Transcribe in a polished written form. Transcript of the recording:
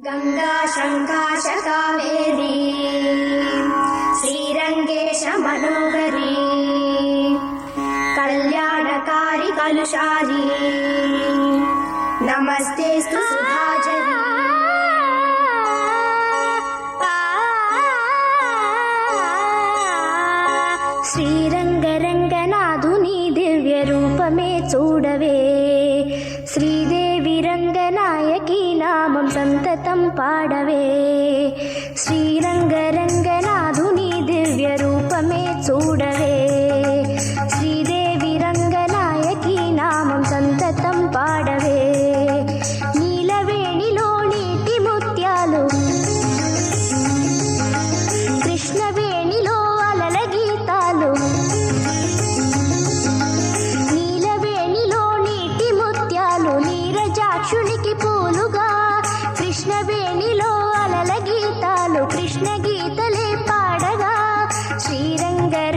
गंगा शंकाश कावेरी श्रीरंगेश मनोहरी कल्याणकारी कलुषारी नमस्तेस्तु सुधाजरी। శ్రీరంగరంగనాథుని దివ్య రూపమే చూడవే, శ్రీదేవి రంగనాయకి నామం సంతతం పాడవే. శ్రీరంగరంగనాథుని దివ్య రూపమే చూడవే, శ్రీదేవి రంగనాయకి నామం సంతతం పాడవే. నీలవేణిలో నీటి ముత్యాలు, కృష్ణవేణిలో అలల గీతాలు, నీలవేణిలో నీటి ముత్యాలు నీరజాక్షునికి పూలుగా, కృష్ణవేణిలో అలల గీతాలు కృష్ణ గీతలే పాడగా. శ్రీరంగర